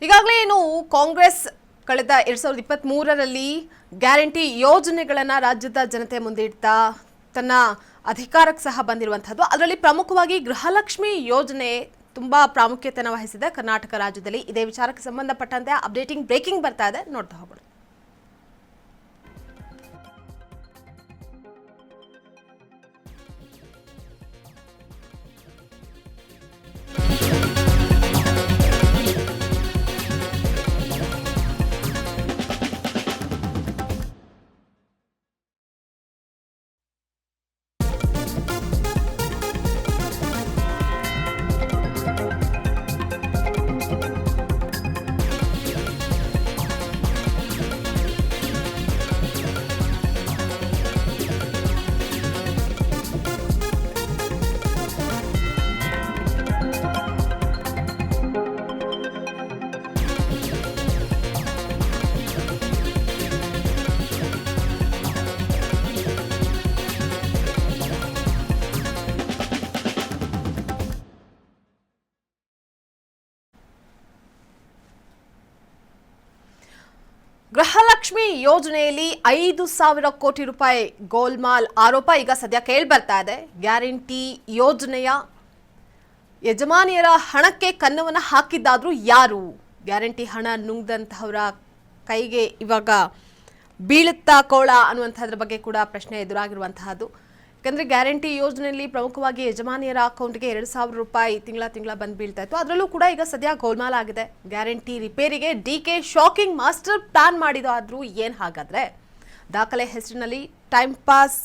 ಈಗಾಗಲೇ ಏನು ಕಾಂಗ್ರೆಸ್ ಕಳೆದ 2023ರಲ್ಲಿ ಗ್ಯಾರಂಟಿ ಯೋಜನೆಗಳನ್ನು ರಾಜ್ಯದ ಜನತೆ ಮುಂದೆ ಇಡ್ತಾ ತನ್ನ ಅಧಿಕಾರಕ್ಕೆ ಸಹ ಬಂದಿರುವಂತದ್ದು. ಅದರಲ್ಲಿ ಪ್ರಮುಖವಾಗಿ ಗೃಹಲಕ್ಷ್ಮಿ ಯೋಜನೆ ತುಂಬಾ ಪ್ರಾಮುಖ್ಯತೆಯನ್ನು ವಹಿಸಿದೆ ಕರ್ನಾಟಕ ರಾಜ್ಯದಲ್ಲಿ. ಇದೇ ವಿಚಾರಕ್ಕೆ ಸಂಬಂಧಪಟ್ಟಂತೆ ಅಪ್ಡೇಟಿಂಗ್ ಬ್ರೇಕಿಂಗ್ ಬರ್ತಾ ಇದೆ, ನೋಡ್ತಾ ಹೋಗೋಣ. ಗೃಹಲಕ್ಷ್ಮಿ ಯೋಜನೆಯಲ್ಲಿ 5,000 ಕೋಟಿ ರೂಪಾಯಿ ಗೋಲ್ಮಾಲ್ ಆರೋಪ ಈಗ ಸದ್ಯ ಕೇಳಿ ಬರ್ತಾ ಇದೆ. ಗ್ಯಾರಂಟಿ ಯೋಜನೆಯ ಯಜಮಾನಿಯರ ಹಣಕ್ಕೆ ಕನ್ನವನ್ನು ಹಾಕಿದ್ದಾದ್ರೂ ಯಾರು? ಗ್ಯಾರಂಟಿ ಹಣ ನುಂಗದಂತಹವರ ಕೈಗೆ ಇವಾಗ ಬೀಳುತ್ತಾ ಕೋಳ ಅನ್ನುವಂಥದ್ರ ಬಗ್ಗೆ ಕೂಡ ಪ್ರಶ್ನೆ ಎದುರಾಗಿರುವಂತಹದ್ದು. ಯಾಕಂದರೆ ಗ್ಯಾರಂಟಿ ಯೋಜನೆಯಲ್ಲಿ ಪ್ರಮುಖವಾಗಿ ಯಜಮಾನಿಯರ ಅಕೌಂಟ್ಗೆ 2,000 ರೂಪಾಯಿ ತಿಂಗಳ ಬಂದು ಬೀಳ್ತಾ ಇತ್ತು. ಅದರಲ್ಲೂ ಕೂಡ ಈಗ ಸದ್ಯ ಗೋಲ್ಮಾಲ್ ಆಗಿದೆ. ಗ್ಯಾರಂಟಿ ರಿಪೇರಿಗೆ ಡಿಕೆ ಶಾಕಿಂಗ್ ಮಾಸ್ಟರ್ ಪ್ಲಾನ್ ಮಾಡಿದಾದ್ರೂ ಏನು ಹಾಗಾದ್ರೆ? ದಾಖಲೆ ಹೆಸರಿನಲ್ಲಿ ಟೈಮ್ ಪಾಸ್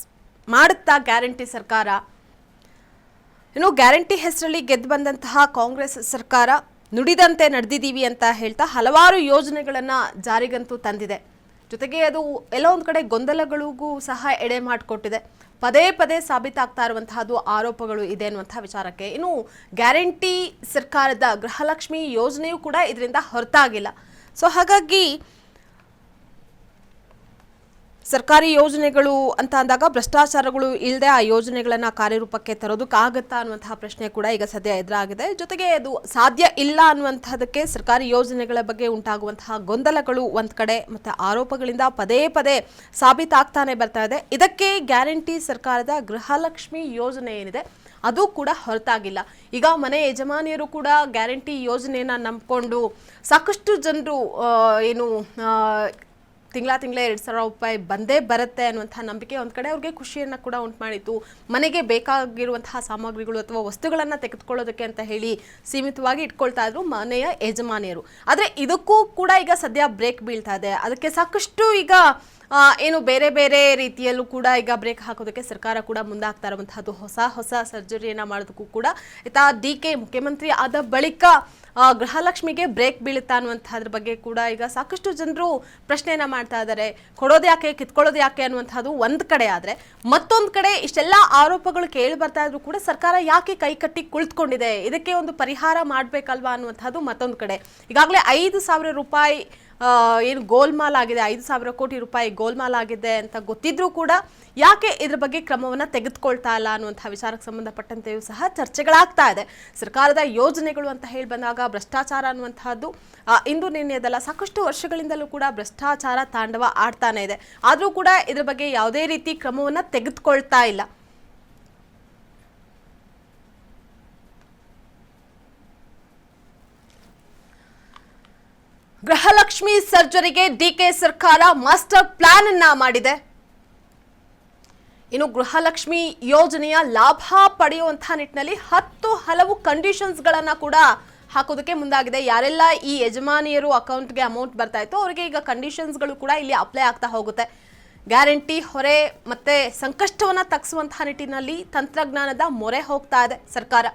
ಮಾಡುತ್ತಾ ಗ್ಯಾರಂಟಿ ಸರ್ಕಾರ. ಇನ್ನು ಗ್ಯಾರಂಟಿ ಹೆಸರಲ್ಲಿ ಗೆದ್ದು ಬಂದಂತಹ ಕಾಂಗ್ರೆಸ್ ಸರ್ಕಾರ ನುಡಿದಂತೆ ನಡೆದಿದ್ದೀವಿ ಅಂತ ಹೇಳ್ತಾ ಹಲವಾರು ಯೋಜನೆಗಳನ್ನು ಜಾರಿಗಂತೂ ತಂದಿದೆ. ಜೊತೆಗೆ ಅದು ಎಲ್ಲೋ ಒಂದು ಕಡೆ ಗೊಂದಲಗಳಿಗೂ ಸಹ ಎಡೆ ಮಾಡಿಕೊಟ್ಟಿದೆ. ಪದೇ ಪದೇ ಸಾಬೀತಾಗ್ತಾ ಇರುವಂತಹದ್ದು ಆರೋಪಗಳು ಇದೆ ಅನ್ನುವಂತಹ ವಿಚಾರಕ್ಕೆ. ಇನ್ನು ಗ್ಯಾರಂಟಿ ಸರ್ಕಾರದ ಗೃಹಲಕ್ಷ್ಮಿ ಯೋಜನೆಯೂ ಕೂಡ ಇದರಿಂದ ಹೊರತಾಗಿಲ್ಲ. ಸೊ ಹಾಗಾಗಿ ಸರ್ಕಾರಿ ಯೋಜನೆಗಳು ಅಂತ ಅಂದಾಗ ಭ್ರಷ್ಟಾಚಾರಗಳು ಇಲ್ಲದೆ ಆ ಯೋಜನೆಗಳನ್ನು ಕಾರ್ಯರೂಪಕ್ಕೆ ತರೋದಕ್ಕಾಗತ್ತಾ ಅನ್ನುವಂತಹ ಪ್ರಶ್ನೆ ಕೂಡ ಈಗ ಸದ್ಯ ಎದುರಾಗಿದೆ. ಜೊತೆಗೆ ಅದು ಸಾಧ್ಯ ಇಲ್ಲ ಅನ್ನುವಂಥದ್ದಕ್ಕೆ ಸರ್ಕಾರಿ ಯೋಜನೆಗಳ ಬಗ್ಗೆ ಉಂಟಾಗುವಂತಹ ಗೊಂದಲಗಳು ಒಂದು ಕಡೆ ಮತ್ತು ಆರೋಪಗಳಿಂದ ಪದೇ ಪದೇ ಸಾಬೀತಾಗ್ತಾನೆ ಬರ್ತಾ ಇದೆ. ಇದಕ್ಕೆ ಗ್ಯಾರಂಟಿ ಸರ್ಕಾರದ ಗೃಹಲಕ್ಷ್ಮಿ ಯೋಜನೆ ಏನಿದೆ ಅದು ಕೂಡ ಹೊರತಾಗಿಲ್ಲ. ಈಗ ಮನೆ ಯಜಮಾನಿಯರು ಕೂಡ ಗ್ಯಾರಂಟಿ ಯೋಜನೆಯನ್ನು ನಂಬಿಕೊಂಡು ಸಾಕಷ್ಟು ಜನರು ತಿಂಗಳ 2,000 ರೂಪಾಯಿ ಬಂದೇ ಬರುತ್ತೆ ಅನ್ನುವಂಥ ನಂಬಿಕೆ ಒಂದು ಕಡೆ ಅವ್ರಿಗೆ ಖುಷಿಯನ್ನು ಕೂಡ ಉಂಟು ಮಾಡಿತ್ತು. ಮನೆಗೆ ಬೇಕಾಗಿರುವಂತಹ ಸಾಮಗ್ರಿಗಳು ಅಥವಾ ವಸ್ತುಗಳನ್ನು ತೆಗೆದುಕೊಳ್ಳೋದಕ್ಕೆ ಅಂತ ಹೇಳಿ ಸೀಮಿತವಾಗಿ ಇಟ್ಕೊಳ್ತಾ ಇದ್ರು ಮನೆಯ ಯಜಮಾನಿಯರು. ಆದರೆ ಇದಕ್ಕೂ ಕೂಡ ಈಗ ಸದ್ಯ ಬ್ರೇಕ್ ಬೀಳ್ತಾ ಇದೆ. ಅದಕ್ಕೆ ಸಾಕಷ್ಟು ಈಗ ಬೇರೆ ಬೇರೆ ರೀತಿಯಲ್ಲೂ ಕೂಡ ಈಗ ಬ್ರೇಕ್ ಹಾಕೋದಕ್ಕೆ ಸರ್ಕಾರ ಕೂಡ ಮುಂದಾಗ್ತಾ ಇರುವಂತಹದ್ದು. ಹೊಸ ಸರ್ಜರಿಯನ್ನು ಮಾಡೋದಕ್ಕೂ ಕೂಡ ಡಿಕೆ ಮುಖ್ಯಮಂತ್ರಿ ಆದ ಬಳಿಕ ಗೃಹಲಕ್ಷ್ಮಿಗೆ ಬ್ರೇಕ್ ಬೀಳುತ್ತಾ ಅನ್ನುವಂಥದ್ರ ಬಗ್ಗೆ ಕೂಡ ಈಗ ಸಾಕಷ್ಟು ಜನರು ಪ್ರಶ್ನೆಯನ್ನ ಮಾಡ್ತಾ ಇದ್ದಾರೆ. ಕೊಡೋದು ಯಾಕೆ, ಕಿತ್ಕೊಳ್ಳೋದು ಯಾಕೆ ಅನ್ನುವಂಥದ್ದು ಒಂದು ಕಡೆ ಆದರೆ, ಮತ್ತೊಂದು ಕಡೆ ಇಷ್ಟೆಲ್ಲ ಆರೋಪಗಳು ಕೇಳಿ ಬರ್ತಾ ಇದ್ರು ಕೂಡ ಸರ್ಕಾರ ಯಾಕೆ ಕೈ ಕಟ್ಟಿ ಕುಳಿತುಕೊಂಡಿದೆ, ಇದಕ್ಕೆ ಒಂದು ಪರಿಹಾರ ಮಾಡಬೇಕಲ್ವಾ ಅನ್ನುವಂಥದ್ದು ಮತ್ತೊಂದು ಕಡೆ. ಈಗಾಗಲೇ 5,000 ರೂಪಾಯಿ ಏನು ಗೋಲ್ಮಾಲ್ ಆಗಿದೆ, 5,000 ಕೋಟಿ ರೂಪಾಯಿ ಗೋಲ್ಮಾಲ್ ಆಗಿದೆ ಅಂತ ಗೊತ್ತಿದ್ರೂ ಕೂಡ ಯಾಕೆ ಇದ್ರ ಬಗ್ಗೆ ಕ್ರಮವನ್ನು ತೆಗೆದುಕೊಳ್ತಾ ಇಲ್ಲ ಅನ್ನುವಂಥ ವಿಚಾರಕ್ಕೆ ಸಂಬಂಧಪಟ್ಟಂತೆಯೂ ಸಹ ಚರ್ಚೆಗಳಾಗ್ತಾ ಇದೆ. ಸರ್ಕಾರದ ಯೋಜನೆಗಳು ಅಂತ ಹೇಳಿ ಬಂದಾಗ ಭ್ರಷ್ಟಾಚಾರ ಅನ್ನುವಂತಹದ್ದು ಇಂದು ನಿನ್ನೆದಲ್ಲ, ಸಾಕಷ್ಟು ವರ್ಷಗಳಿಂದಲೂ ಕೂಡ ಭ್ರಷ್ಟಾಚಾರ ತಾಂಡವ ಆಡ್ತಾನೆ ಇದೆ. ಆದರೂ ಕೂಡ ಇದ್ರ ಬಗ್ಗೆ ಯಾವುದೇ ರೀತಿ ಕ್ರಮವನ್ನು ತೆಗೆದುಕೊಳ್ತಾ ಇಲ್ಲ. ಗೃಹಲಕ್ಷ್ಮಿ ಸರ್ಜರಿಗೆ ಡಿಕೆ ಸರ್ಕಾರ ಮಾಸ್ಟರ್ ಪ್ಲಾನ್ ಅನ್ನ ಮಾಡಿದೆ. ಇನ್ನು ಗೃಹಲಕ್ಷ್ಮಿ ಯೋಜನೆಯ ಲಾಭ ಪಡೆಯುವಂತಹ ನಿಟ್ಟಿನಲ್ಲಿ ಹಲವು ಕಂಡೀಷನ್ಸ್ ಗಳನ್ನ ಕೂಡ ಹಾಕೋದಕ್ಕೆ ಮುಂದಾಗಿದೆ. ಯಾರೆಲ್ಲ ಈ ಯಜಮಾನಿಯರು ಅಕೌಂಟ್ಗೆ ಅಮೌಂಟ್ ಬರ್ತಾ ಇತ್ತು ಅವರಿಗೆ ಈಗ ಕಂಡೀಷನ್ಸ್ಗಳು ಕೂಡ ಇಲ್ಲಿ ಅಪ್ಲೈ ಆಗ್ತಾ ಹೋಗುತ್ತೆ. ಗ್ಯಾರಂಟಿ ಹೊರೆ ಮತ್ತೆ ಸಂಕಷ್ಟವನ್ನ ತಗ್ಗಿಸುವಂತಹ ನಿಟ್ಟಿನಲ್ಲಿ ತಂತ್ರಜ್ಞಾನದ ಮೊರೆ ಹೋಗ್ತಾ ಇದೆ ಸರ್ಕಾರ.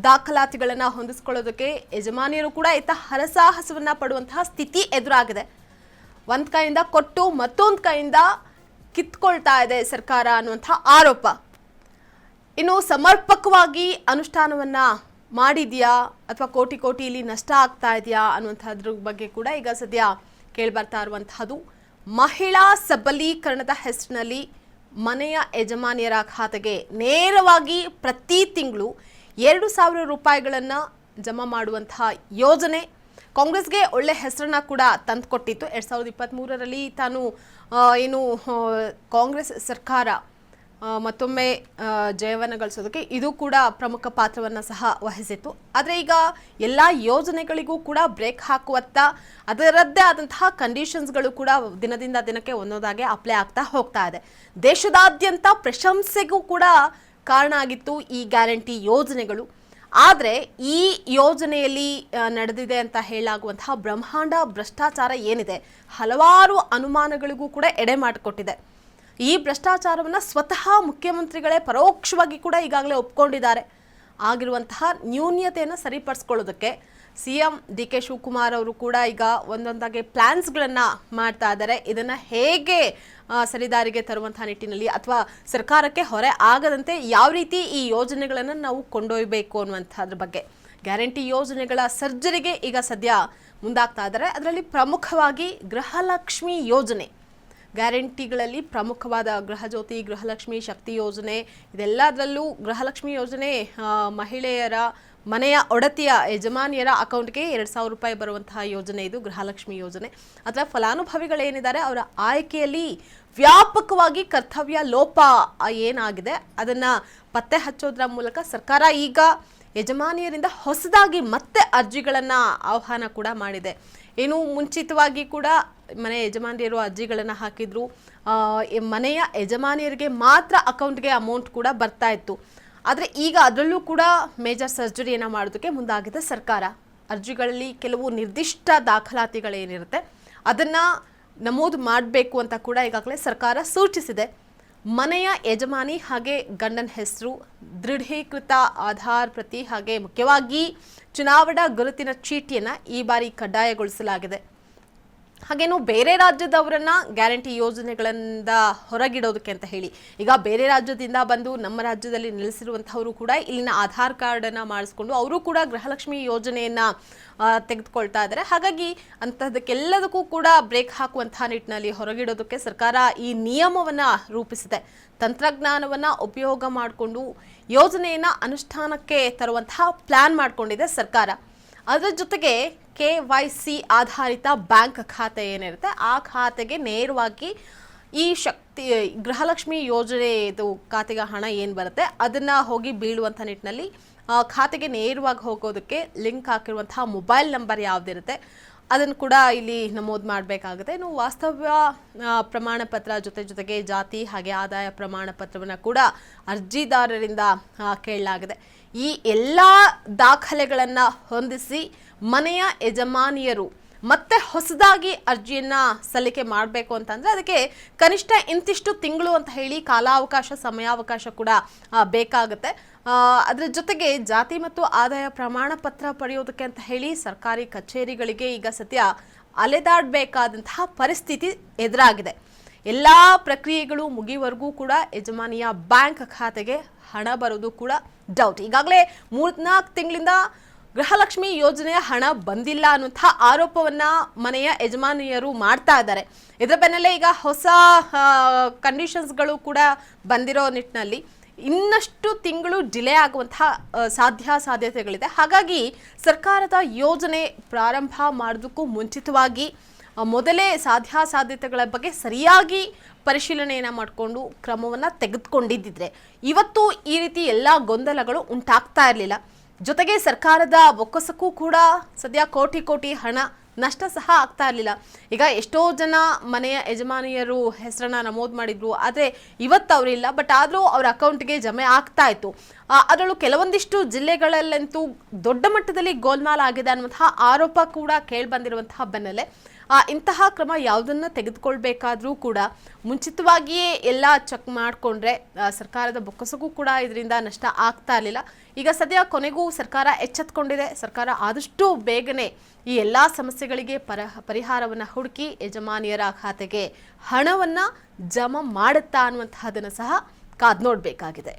ದಾಖಲಾತಿಗಳನ್ನು ಹೊಂದಿಸ್ಕೊಳ್ಳೋದಕ್ಕೆ ಯಜಮಾನಿಯರು ಕೂಡ ಹರಸಾಹಸವನ್ನ ಪಡುವಂತಹ ಸ್ಥಿತಿ ಎದುರಾಗಿದೆ. ಒಂದು ಕೈಯಿಂದ ಕೊಟ್ಟು ಮತ್ತೊಂದು ಕೈಯಿಂದ ಕಿತ್ಕೊಳ್ತಾ ಇದೆ ಸರ್ಕಾರ ಅನ್ನುವಂಥ ಆರೋಪ. ಇನ್ನು ಸಮರ್ಪಕವಾಗಿ ಅನುಷ್ಠಾನವನ್ನ ಮಾಡಿದ್ಯಾ ಅಥವಾ ಕೋಟಿ ಇಲ್ಲಿ ನಷ್ಟ ಆಗ್ತಾ ಇದೆಯಾ ಅನ್ನುವಂಥದ್ರ ಬಗ್ಗೆ ಕೂಡ ಈಗ ಸದ್ಯ ಕೇಳಿಬರ್ತಾ ಇರುವಂತಹದ್ದು. ಮಹಿಳಾ ಸಬಲೀಕರಣದ ಹೆಸರಿನಲ್ಲಿ ಮನೆಯ ಯಜಮಾನಿಯರ ಖಾತೆಗೆ ನೇರವಾಗಿ ಪ್ರತಿ ತಿಂಗಳು 2,000 ರೂಪಾಯಿಗಳನ್ನು ಜಮಾ ಮಾಡುವಂತಹ ಯೋಜನೆ ಕಾಂಗ್ರೆಸ್ಗೆ ಒಳ್ಳೆ ಹೆಸರನ್ನ ಕೂಡ ತಂದುಕೊಟ್ಟಿತ್ತು. 2023ರಲ್ಲಿ ತಾನು ಏನು ಕಾಂಗ್ರೆಸ್ ಸರ್ಕಾರ ಮತ್ತೊಮ್ಮೆ ಜಯವನ್ನು ಗಳಿಸೋದಕ್ಕೆ ಇದು ಕೂಡ ಪ್ರಮುಖ ಪಾತ್ರವನ್ನು ಸಹ ವಹಿಸಿತ್ತು. ಆದರೆ ಈಗ ಎಲ್ಲ ಯೋಜನೆಗಳಿಗೂ ಕೂಡ ಬ್ರೇಕ್ ಹಾಕುವತ್ತ ಅದರದ್ದೇ ಆದಂತಹ ಕಂಡೀಷನ್ಸ್ಗಳು ಕೂಡ ದಿನದಿಂದ ದಿನಕ್ಕೆ ಒಂದೊಂದಾಗಿ ಅಪ್ಲೈ ಆಗ್ತಾ ಹೋಗ್ತಾ ಇದೆ. ದೇಶದಾದ್ಯಂತ ಪ್ರಶಂಸೆಗೂ ಕೂಡ ಕಾರಣ ಆಗಿತ್ತು ಈ ಗ್ಯಾರಂಟಿ ಯೋಜನೆಗಳು. ಆದರೆ ಈ ಯೋಜನೆಯಲ್ಲಿ ನಡೆದಿದೆ ಅಂತ ಹೇಳಲಾಗುವಂತಹ ಬ್ರಹ್ಮಾಂಡ ಭ್ರಷ್ಟಾಚಾರ ಏನಿದೆ, ಹಲವಾರು ಅನುಮಾನಗಳಿಗೂ ಕೂಡ ಎಡೆ ಮಾಡಿಕೊಟ್ಟಿದೆ. ಈ ಭ್ರಷ್ಟಾಚಾರವನ್ನು ಸ್ವತಃ ಮುಖ್ಯಮಂತ್ರಿಗಳೇ ಪರೋಕ್ಷವಾಗಿ ಕೂಡ ಈಗಾಗಲೇ ಒಪ್ಕೊಂಡಿದ್ದಾರೆ. ಆಗಿರುವಂತಹ ನ್ಯೂನ್ಯತೆಯನ್ನು ಸರಿಪಡಿಸ್ಕೊಳ್ಳೋದಕ್ಕೆ CM DK ಶಿವಕುಮಾರ್ ಅವರು ಕೂಡ ಈಗ ಒಂದೊಂದಾಗಿ ಪ್ಲಾನ್ಸ್ಗಳನ್ನು ಮಾಡ್ತಾ ಇದ್ದಾರೆ. ಇದನ್ನು ಹೇಗೆ ಸರಿದಾರಿಗೆ ತರುವಂತಹ ನಿಟ್ಟಿನಲ್ಲಿ ಅಥವಾ ಸರ್ಕಾರಕ್ಕೆ ಹೊರೆ ಆಗದಂತೆ ಯಾವ ರೀತಿ ಈ ಯೋಜನೆಗಳನ್ನು ನಾವು ಕೊಂಡೊಯ್ಯಬೇಕು ಅನ್ನುವಂಥದ್ರ ಬಗ್ಗೆ ಗ್ಯಾರಂಟಿ ಯೋಜನೆಗಳ ಸರ್ಜರಿಗೆ ಈಗ ಸದ್ಯ ಮುಂದಾಗ್ತಾ ಇದ್ದಾರೆ. ಅದರಲ್ಲಿ ಪ್ರಮುಖವಾಗಿ ಗೃಹಲಕ್ಷ್ಮಿ ಯೋಜನೆ, ಗ್ಯಾರಂಟಿಗಳಲ್ಲಿ ಪ್ರಮುಖವಾದ ಗೃಹಜ್ಯೋತಿ, ಗೃಹಲಕ್ಷ್ಮಿ ಶಕ್ತಿ ಯೋಜನೆ, ಇದೆಲ್ಲದರಲ್ಲೂ ಗೃಹಲಕ್ಷ್ಮಿ ಯೋಜನೆ ಮಹಿಳೆಯರ ಮನೆಯ ಒಡತಿಯ ಯಜಮಾನಿಯರ ಅಕೌಂಟ್ಗೆ 2,000 ರೂಪಾಯಿ ಬರುವಂತಹ ಯೋಜನೆ ಇದು ಗೃಹಲಕ್ಷ್ಮಿ ಯೋಜನೆ. ಅಥವಾ ಫಲಾನುಭವಿಗಳೇನಿದ್ದಾರೆ ಅವರ ಆಯ್ಕೆಯಲ್ಲಿ ವ್ಯಾಪಕವಾಗಿ ಕರ್ತವ್ಯ ಲೋಪ ಏನಾಗಿದೆ ಅದನ್ನು ಪತ್ತೆ ಹಚ್ಚೋದ್ರ ಮೂಲಕ ಸರ್ಕಾರ ಈಗ ಯಜಮಾನಿಯರಿಂದ ಹೊಸದಾಗಿ ಮತ್ತೆ ಅರ್ಜಿಗಳನ್ನು ಆಹ್ವಾನ ಕೂಡ ಮಾಡಿದೆ. ಏನು ಮುಂಚಿತವಾಗಿ ಕೂಡ ಮನೆ ಯಜಮಾನಿಯರು ಅರ್ಜಿಗಳನ್ನು ಹಾಕಿದ್ರು, ಮನೆಯ ಯಜಮಾನಿಯರಿಗೆ ಮಾತ್ರ ಅಕೌಂಟ್ಗೆ ಅಮೌಂಟ್ ಕೂಡ ಬರ್ತಾ ಇತ್ತು. ಆದರೆ ಈಗ ಅದರಲ್ಲೂ ಕೂಡ ಮೇಜರ್ ಸರ್ಜರಿಯನ್ನು ಮಾಡೋದಕ್ಕೆ ಮುಂದಾಗಿದೆ ಸರ್ಕಾರ. ಅರ್ಜಿಗಳಲ್ಲಿ ಕೆಲವು ನಿರ್ದಿಷ್ಟ ದಾಖಲಾತಿಗಳೇನಿರುತ್ತೆ ಅದನ್ನು ನಮೂದು ಮಾಡಬೇಕು ಅಂತ ಕೂಡ ಈಗಾಗಲೇ ಸರ್ಕಾರ ಸೂಚಿಸಿದೆ. ಮನೆಯ ಯಜಮಾನಿ ಹಾಗೆ ಗಂಡನ ಹೆಸರು, ದೃಢೀಕೃತ ಆಧಾರ್ ಪ್ರತಿ ಹಾಗೆ ಮುಖ್ಯವಾಗಿ ಚುನಾವಣಾ ಗುರುತಿನ ಚೀಟಿಯನ್ನು ಈ ಬಾರಿ ಕಡ್ಡಾಯಗೊಳಿಸಲಾಗಿದೆ. ಹಾಗೇನು ಬೇರೆ ರಾಜ್ಯದವರನ್ನ ಗ್ಯಾರಂಟಿ ಯೋಜನೆಗಳಿಂದ ಹೊರಗಿಡೋದಕ್ಕೆ ಅಂತ ಹೇಳಿ ಈಗ ಬೇರೆ ರಾಜ್ಯದಿಂದ ಬಂದು ನಮ್ಮ ರಾಜ್ಯದಲ್ಲಿ ನೆಲೆಸಿರುವಂಥವರು ಕೂಡ ಇಲ್ಲಿನ ಆಧಾರ್ ಕಾರ್ಡನ್ನು ಮಾಡಿಸ್ಕೊಂಡು ಅವರು ಕೂಡ ಗೃಹಲಕ್ಷ್ಮಿ ಯೋಜನೆಯನ್ನು ತೆಗೆದುಕೊಳ್ತಾ ಇದ್ದಾರೆ. ಹಾಗಾಗಿ ಅಂಥದಕ್ಕೆಲ್ಲದಕ್ಕೂ ಕೂಡ ಬ್ರೇಕ್ ಹಾಕುವಂತಹ ನಿಟ್ಟಿನಲ್ಲಿ ಹೊರಗಿಡೋದಕ್ಕೆ ಸರ್ಕಾರ ಈ ನಿಯಮವನ್ನು ರೂಪಿಸಿದೆ. ತಂತ್ರಜ್ಞಾನವನ್ನು ಉಪಯೋಗ ಮಾಡಿಕೊಂಡು ಯೋಜನೆಯನ್ನು ಅನುಷ್ಠಾನಕ್ಕೆ ತರುವಂತಹ ಪ್ಲಾನ್ ಮಾಡಿಕೊಂಡಿದೆ ಸರ್ಕಾರ. ಅದರ ಜೊತೆಗೆ KYC ಆಧಾರಿತ ಬ್ಯಾಂಕ್ ಖಾತೆ ಏನಿರುತ್ತೆ ಆ ಖಾತೆಗೆ ನೇರವಾಗಿ ಈ ಗೃಹಲಕ್ಷ್ಮಿ ಯೋಜನೆದು ಖಾತೆಗೆ ಹಣ ಏನು ಬರುತ್ತೆ ಅದನ್ನು ಹೋಗಿ ಬೀಳುವಂಥ ನಿಟ್ಟಿನಲ್ಲಿ ಖಾತೆಗೆ ನೇರವಾಗಿ ಹೋಗೋದಕ್ಕೆ ಲಿಂಕ್ ಹಾಕಿರುವಂತಹ ಮೊಬೈಲ್ ನಂಬರ್ ಯಾವುದಿರುತ್ತೆ ಅದನ್ನು ಕೂಡ ಇಲ್ಲಿ ನಮೂದು ಮಾಡಬೇಕಾಗುತ್ತೆ. ಇನ್ನು ವಾಸ್ತವ್ಯ ಪ್ರಮಾಣ ಪತ್ರ ಜೊತೆಗೆ ಜಾತಿ ಹಾಗೆ ಆದಾಯ ಪ್ರಮಾಣ ಪತ್ರವನ್ನು ಕೂಡ ಅರ್ಜಿದಾರರಿಂದ ಕೇಳಲಾಗಿದೆ. ಈ ಎಲ್ಲ ದಾಖಲೆಗಳನ್ನು ಹೊಂದಿಸಿ ಮನೆಯ ಯಜಮಾನಿಯರು ಮತ್ತೆ ಹೊಸದಾಗಿ ಅರ್ಜಿಯನ್ನು ಸಲ್ಲಿಕೆ ಮಾಡಬೇಕು ಅಂತಂದರೆ ಅದಕ್ಕೆ ಕನಿಷ್ಠ ಇಂತಿಷ್ಟು ತಿಂಗಳು ಅಂತ ಹೇಳಿ ಕಾಲಾವಕಾಶ ಸಮಯಾವಕಾಶ ಕೂಡ ಬೇಕಾಗುತ್ತೆ. ಅದರ ಜೊತೆಗೆ ಜಾತಿ ಮತ್ತು ಆದಾಯ ಪ್ರಮಾಣ ಪತ್ರ ಪಡೆಯೋದಕ್ಕೆ ಅಂತ ಹೇಳಿ ಸರ್ಕಾರಿ ಕಚೇರಿಗಳಿಗೆ ಈಗ ಸದ್ಯ ಅಲೆದಾಡಬೇಕಾದಂತಹ ಪರಿಸ್ಥಿತಿ ಎದುರಾಗಿದೆ. ಎಲ್ಲ ಪ್ರಕ್ರಿಯೆಗಳು ಮುಗಿಯುವವರೆಗೂ ಕೂಡ ಯಜಮಾನಿಯ ಬ್ಯಾಂಕ್ ಖಾತೆಗೆ ಹಣ ಬರೋದು ಕೂಡ ಡೌಟ್. ಈಗಾಗಲೇ 3-4 ತಿಂಗಳಿಂದ ಗೃಹಲಕ್ಷ್ಮಿ ಯೋಜನೆಯ ಹಣ ಬಂದಿಲ್ಲ ಅನ್ನುವಂತಹ ಆರೋಪವನ್ನ ಮನೆಯ ಯಜಮಾನಿಯರು ಮಾಡ್ತಾ ಇದ್ದಾರೆ. ಇದರ ಬೆನ್ನಲ್ಲೇ ಈಗ ಹೊಸ ಕಂಡೀಷನ್ಸ್ಗಳು ಕೂಡ ಬಂದಿರೋ ನಿಟ್ಟಿನಲ್ಲಿ ಇನ್ನಷ್ಟು ತಿಂಗಳು ಡಿಲೇ ಆಗುವಂತಹ ಸಾಧ್ಯತೆಗಳಿದೆ. ಹಾಗಾಗಿ ಸರ್ಕಾರದ ಯೋಜನೆ ಪ್ರಾರಂಭ ಮಾಡೋದಕ್ಕೂ ಮುಂಚಿತವಾಗಿ ಮೊದಲೇ ಸಾಧ್ಯತೆಗಳ ಬಗ್ಗೆ ಸರಿಯಾಗಿ ಪರಿಶೀಲನೆಯನ್ನು ಮಾಡಿಕೊಂಡು ಕ್ರಮವನ್ನು ತೆಗೆದುಕೊಂಡಿದ್ದಿದ್ರೆ ಇವತ್ತು ಈ ರೀತಿ ಎಲ್ಲ ಗೊಂದಲಗಳು ಉಂಟಾಗ್ತಾ ಇರಲಿಲ್ಲ. ಜೊತೆಗೆ ಸರ್ಕಾರದ ಬೊಕ್ಕಸಕ್ಕೂ ಕೂಡ ಸದ್ಯ ಕೋಟಿ ಹಣ ನಷ್ಟ ಸಹ ಆಗ್ತಾ ಇರಲಿಲ್ಲ. ಈಗ ಎಷ್ಟೋ ಜನ ಮನೆಯ ಯಜಮಾನಿಯರು ಹೆಸರನ್ನ ನಮೂದು ಮಾಡಿದ್ರು, ಆದರೆ ಇವತ್ತು ಅವರಿಲ್ಲ, ಬಟ್ ಆದರೂ ಅವರ ಅಕೌಂಟ್ಗೆ ಜಮೆ ಆಗ್ತಾ ಇತ್ತು. ಅದರಲ್ಲೂ ಕೆಲವೊಂದಿಷ್ಟು ಜಿಲ್ಲೆಗಳಲ್ಲಂತೂ ದೊಡ್ಡ ಮಟ್ಟದಲ್ಲಿ ಗೋಲ್ಮಾಲ್ ಆಗಿದೆ ಅನ್ನುವಂತಹ ಆರೋಪ ಕೂಡ ಕೇಳಿಬಂದಿರುವಂತಹ ಬೆನ್ನಲ್ಲೇ ಇಂತಹ ಕ್ರಮ ಯಾವುದನ್ನು ತೆಗೆದುಕೊಳ್ಬೇಕಾದ್ರೂ ಕೂಡ ಮುಂಚಿತವಾಗಿಯೇ ಎಲ್ಲ ಚೆಕ್ ಮಾಡಿಕೊಂಡ್ರೆ ಸರ್ಕಾರದ ಬೊಕ್ಕಸಕ್ಕೂ ಕೂಡ ಇದರಿಂದ ನಷ್ಟ ಆಗ್ತಾ ಇರಲಿಲ್ಲ. ಈಗ ಸದ್ಯ ಕೊನೆಗೂ ಸರ್ಕಾರ ಎಚ್ಚೆತ್ತುಕೊಂಡಿದೆ. ಸರ್ಕಾರ ಆದಷ್ಟು ಬೇಗನೆ ಈ ಎಲ್ಲ ಸಮಸ್ಯೆಗಳಿಗೆ ಪರಿಹಾರವನ್ನು ಹುಡುಕಿ ಯಜಮಾನಿಯರ ಖಾತೆಗೆ ಹಣವನ್ನು ಜಮಾ ಮಾಡುತ್ತಾ ಅನ್ನುವಂತಹದನ್ನು ಸಹ ಕಾದು ನೋಡಬೇಕಾಗಿದೆ.